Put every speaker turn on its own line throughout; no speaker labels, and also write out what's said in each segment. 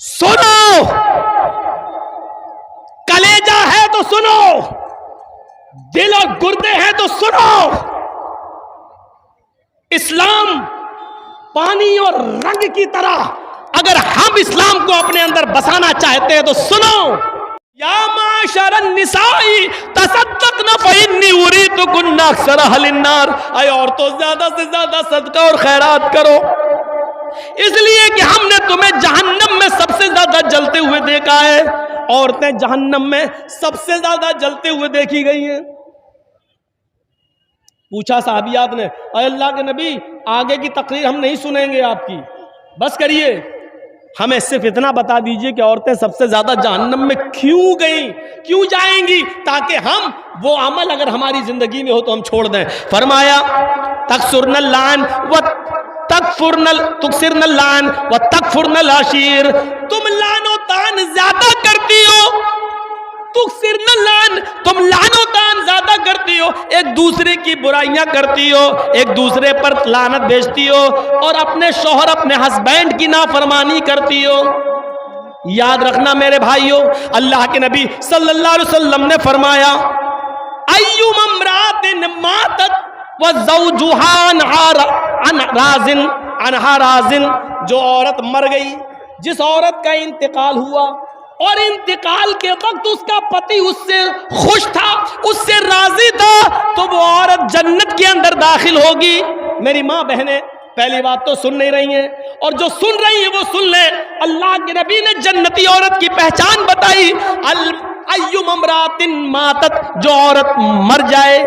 سنو، کلیجہ ہے تو سنو، دل اور گردے ہیں تو سنو. اسلام پانی اور رنگ کی طرح اگر ہم اسلام کو اپنے اندر بسانا چاہتے ہیں تو سنو. یا معاشر النساء تصدقن فإنی اریتکن اکثر اہل النار. اے عورتوں زیادہ سے زیادہ صدقہ اور خیرات کرو، اس لیے کہ ہم نے تمہیں جہنم میں سب سے زیادہ جلتے ہوئے دیکھا ہے. عورتیں جہنم میں سب سے زیادہ جلتے ہوئے دیکھی گئی ہیں. پوچھا صحابیات نے، اے اللہ کے نبی آگے کی تقریر ہم نہیں سنیں گے آپ کی، بس کریے، ہمیں صرف اتنا بتا دیجئے کہ عورتیں سب سے زیادہ جہنم میں کیوں گئیں، کیوں جائیں گی، تاکہ ہم وہ عمل اگر ہماری زندگی میں ہو تو ہم چھوڑ دیں. فرمایا تکسرن اللعن تکسرن اللعن و تکفرن العشیر. تم لعن و طعن زیادہ کرتی ہو، تکسرن اللعن، تم لعن و طعن زیادہ کرتی ہو، ایک دوسرے کی برائیاں کرتی ہو، ایک دوسرے پر لعنت بھیجتی ہو، اور اپنے شوہر اپنے ہسبینڈ کی نافرمانی کرتی ہو. یاد رکھنا میرے بھائیو، اللہ کے نبی صلی اللہ علیہ وسلم نے فرمایا ایوم امرات ماتت وزوجها عنہا راضٍ. جو عورت مر گئی، جس عورت کا انتقال ہوا اور انتقال کے وقت اس کا پتی اس سے خوش تھا، اس سے راضی تھا، تو وہ عورت جنت کے اندر داخل ہوگی. میری ماں بہنیں پہلی بات تو سن نہیں رہی ہیں، اور جو سن رہی ہیں وہ سن لیں. اللہ کے نبی نے جنتی عورت کی پہچان بتائی. ایوم امرات ماتت، جو عورت مر جائے،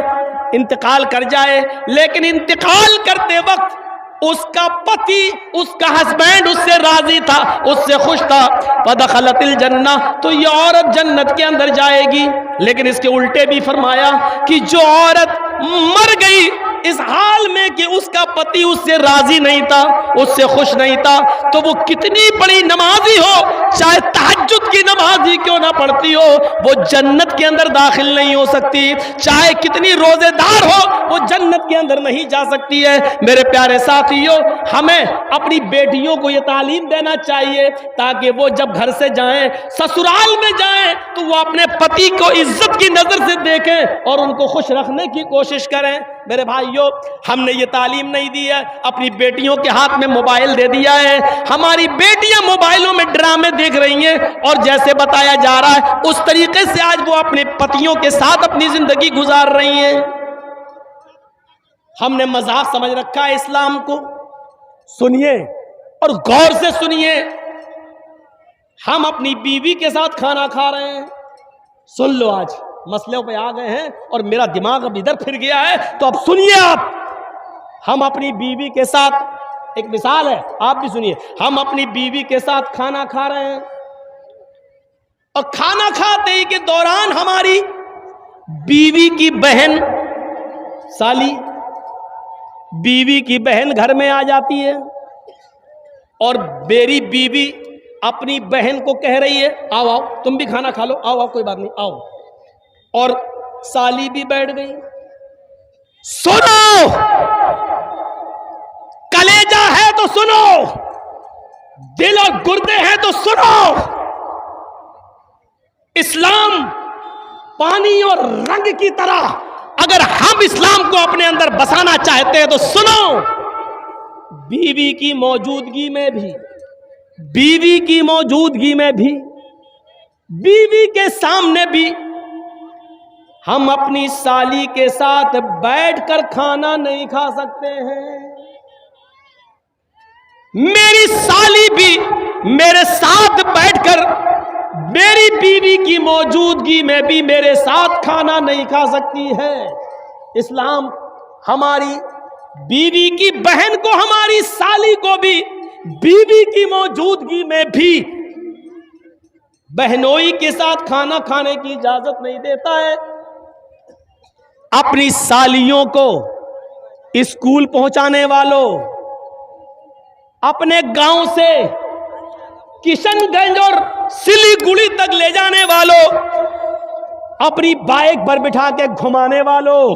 انتقال کر جائے، لیکن انتقال کرتے وقت اس کا پتی، اس کا ہسبینڈ اس سے راضی تھا، اس سے خوش تھا، فدخلت الجنہ، تو یہ عورت جنت کے اندر جائے گی. لیکن اس کے الٹے بھی فرمایا کہ جو عورت مر گئی اس حال میں کہ اس کا پتی اس سے راضی نہیں تھا، اس سے خوش نہیں تھا، تو وہ کتنی بڑی نمازی ہو، چاہے تہجد کی نماز ہی کیوں نہ پڑھتی ہو، وہ جنت کے اندر داخل نہیں ہو سکتی. چاہے کتنی روزے دار ہو، وہ جنت کے اندر نہیں جا سکتی ہے. میرے پیارے ساتھیوں، ہمیں اپنی بیٹیوں کو یہ تعلیم دینا چاہیے تاکہ وہ جب گھر سے جائیں، سسرال میں جائیں، تو وہ اپنے پتی کو عزت کی نظر سے دیکھیں اور ان کو خوش رکھنے کی کوشش کریں. میرے بھائیوں، ہم نے یہ تعلیم نہیں دی ہے، اپنی بیٹیوں کے ہاتھ میں موبائل دے دیا ہے. ہماری بیٹیاں موبائلوں میں ڈرامے دیکھ رہی ہیں، اور جیسے بتایا جا رہا ہے اس طریقے سے آج وہ اپنے پتیوں کے ساتھ اپنی زندگی گزار رہی ہیں. ہم نے مذاق سمجھ رکھا ہے اسلام کو. سنیے اور غور سے سنیے، ہم اپنی بیوی کے ساتھ کھانا کھا رہے ہیں. سن لو، آج مسئلوں پہ آ گئے ہیں اور میرا دماغ اب ادھر پھر گیا ہے، تو اب سنیے آپ. ہم اپنی بیوی کے ساتھ، ایک مثال ہے، آپ بھی سنیے، ہم اپنی بیوی کے ساتھ کھانا کھا رہے ہیں، اور کھانا کھاتے ہی کے دوران ہماری بیوی کی بہن، سالی، بیوی کی بہن گھر میں آ جاتی ہے، اور میری بیوی اپنی بہن کو کہہ رہی ہے آؤ آؤ تم بھی کھانا کھا لو، آؤ آؤ کوئی بات نہیں آؤ، اور سالی بھی بیٹھ گئی. سنو، کلیجہ ہے تو سنو، دل اور گردے ہیں تو سنو. اسلام پانی اور رنگ کی طرح اگر ہم اسلام کو اپنے اندر بسانا چاہتے ہیں تو سنو. بیوی کی موجودگی میں بھی، بیوی کی موجودگی میں بھی، بیوی کے سامنے بھی ہم اپنی سالی کے ساتھ بیٹھ کر کھانا نہیں کھا سکتے ہیں. میری سالی بھی میرے ساتھ بیٹھ کر میری بیوی کی موجودگی میں بھی میرے ساتھ کھانا نہیں کھا سکتی ہے. اسلام ہماری بیوی کی بہن کو، ہماری سالی کو بھی بیوی کی موجودگی میں بھی بہنوئی کے ساتھ کھانا کھانے کی اجازت نہیں دیتا ہے. اپنی سالیوں کو اسکول پہنچانے والوں، اپنے گاؤں سے کشن گنج اور سلی گڑی تک لے جانے والوں، اپنی بائک پر بٹھا کے گھمانے والوں،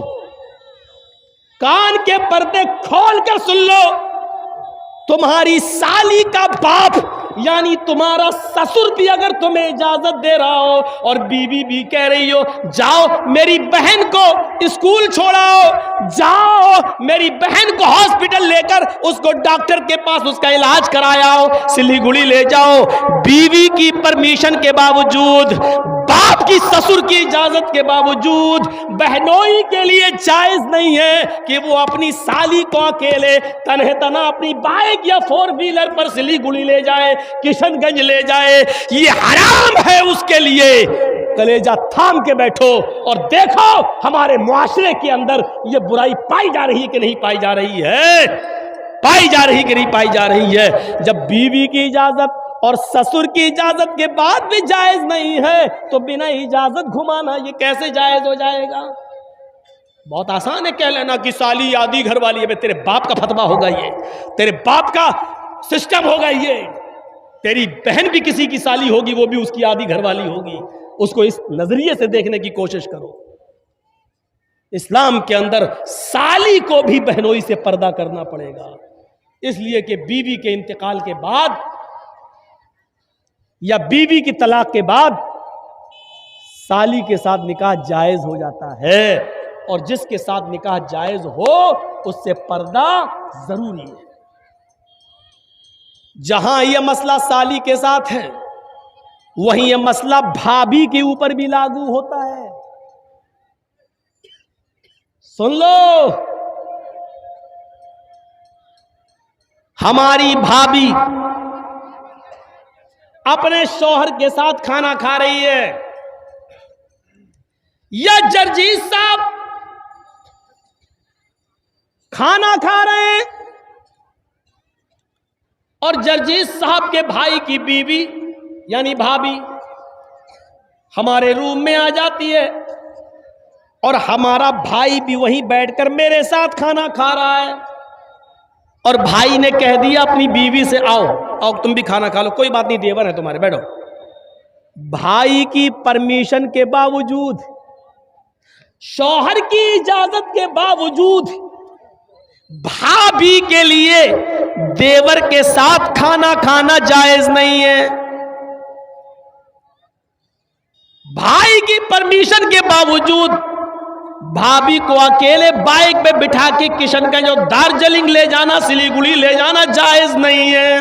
کان کے پردے کھول کر سن لو، تمہاری سالی کا باپ یعنی تمہارا سسر بھی اگر تمہیں اجازت دے رہا ہو اور بیوی بھی کہہ رہی ہو جاؤ میری بہن کو اسکول چھوڑاؤ، جاؤ میری بہن کو ہاسپٹل لے کر اس کو ڈاکٹر کے پاس اس کا علاج کرایا، سلیگوڑی لے جاؤ، بیوی کی پرمیشن کے باوجود، باپ کی سسر کی اجازت کے باوجود بہنوئی کے لیے جائز نہیں ہے کہ وہ اپنی سالی کو اکیلے تنہ تنہا اپنی بائک یا 4 ویلر پر سلیگوڑی لے جائے، کشن گنج لے جائے، یہ حرام ہے اس کے لیے۔ کلیجہ تھام کے بیٹھو اور دیکھو ہمارے معاشرے کے اندر یہ برائی پائی جا رہی ہے کہ نہیں پائی جا رہی ہے، پائی جا رہی کہ نہیں پائی جا رہی ہے۔ جب بیوی کی اجازت اور سسر کی اجازت کے بعد بھی جائز نہیں ہے تو بنا اجازت گھمانا یہ کیسے جائز ہو جائے گا؟ بہت آسان ہے کہہ لینا کہ سالی آدھی گھر والی ہے، تیرے باپ کا فتویٰ ہوگا، یہ تیرے باپ کا سسٹم ہوگا، یہ تیری بہن بھی کسی کی سالی ہوگی وہ بھی اس کی آدھی گھر والی ہوگی۔ اس کو اس نظریے سے دیکھنے کی کوشش کرو۔ اسلام کے اندر سالی کو بھی بہنوئی سے پردہ کرنا پڑے گا، اس لیے کہ بیوی کے انتقال کے بعد یا بیوی کی طلاق کے بعد سالی کے ساتھ نکاح جائز ہو جاتا ہے، اور جس کے ساتھ نکاح جائز ہو اس سے پردہ ضروری ہے۔ جہاں یہ مسئلہ سالی کے ساتھ ہے وہیں یہ مسئلہ بھابھی کے اوپر بھی لاگو ہوتا ہے۔ سن لو، ہماری بھابھی اپنے شوہر کے ساتھ کھانا کھا رہی ہے، یا جرجیت صاحب کھانا کھا رہے ہیں اور جرجیت صاحب کے بھائی کی بیوی یعنی بھابھی ہمارے روم میں آ جاتی ہے اور ہمارا بھائی بھی وہیں بیٹھ کر میرے ساتھ کھانا کھا رہا ہے، اور بھائی نے کہہ دیا اپنی بیوی سے آؤ آؤ تم بھی کھانا کھا لو، کوئی بات نہیں دیور ہے تمہارے، بیٹھو۔ بھائی کی پرمیشن کے باوجود، شوہر کی اجازت کے باوجود بھابھی کے لیے دیور کے ساتھ کھانا کھانا جائز نہیں ہے۔ بھائی کی پرمیشن کے باوجود بھابھی کو اکیلے بائک پہ بٹھا کے کشن گنج اور دارجلنگ لے جانا، سلیگوڑی لے جانا جائز نہیں ہے۔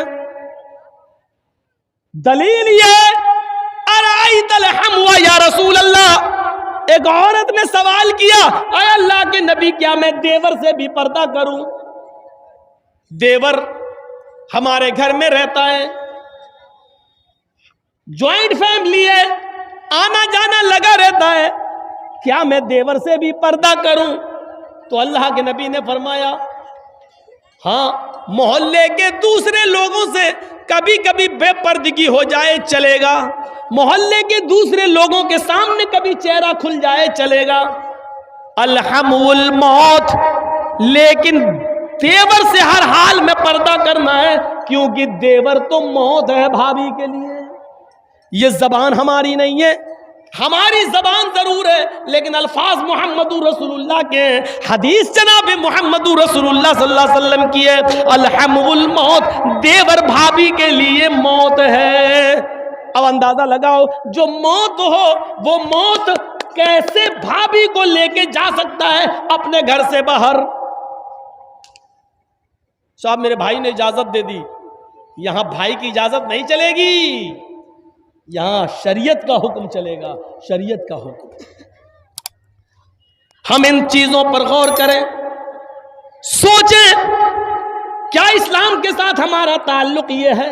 دلیل یہ ارائیت الحم یا رسول اللہ، ایک عورت نے سوال کیا اے اللہ کے نبی کیا میں دیور سے بھی پردہ کروں؟ دیور ہمارے گھر میں رہتا ہے، جوائنٹ فیملی ہے، آنا جانا لگا رہتا ہے، کیا میں دیور سے بھی پردہ کروں؟ تو اللہ کے نبی نے فرمایا ہاں، محلے کے دوسرے لوگوں سے کبھی کبھی بے پردگی ہو جائے چلے گا، محلے کے دوسرے لوگوں کے سامنے کبھی چہرہ کھل جائے چلے گا، الحم الموت، لیکن دیور سے ہر حال میں پردہ کرنا ہے، کیونکہ دیور تو موت ہے بھابھی کے لیے۔ یہ زبان ہماری نہیں ہے، ہماری زبان ضرور ہے لیکن الفاظ محمد رسول اللہ کے ہیں، حدیث جناب محمد رسول اللہ صلی اللہ علیہ وسلم کی ہے، الحم الموت، دیور بھابھی کے لیے موت ہے۔ اب اندازہ لگاؤ جو موت ہو وہ موت کیسے بھابھی کو لے کے جا سکتا ہے اپنے گھر سے باہر؟ صاحب میرے بھائی نے اجازت دے دی، یہاں بھائی کی اجازت نہیں چلے گی، یہاں شریعت کا حکم چلے گا، شریعت کا حکم۔ ہم ان چیزوں پر غور کریں، سوچیں کیا اسلام کے ساتھ ہمارا تعلق یہ ہے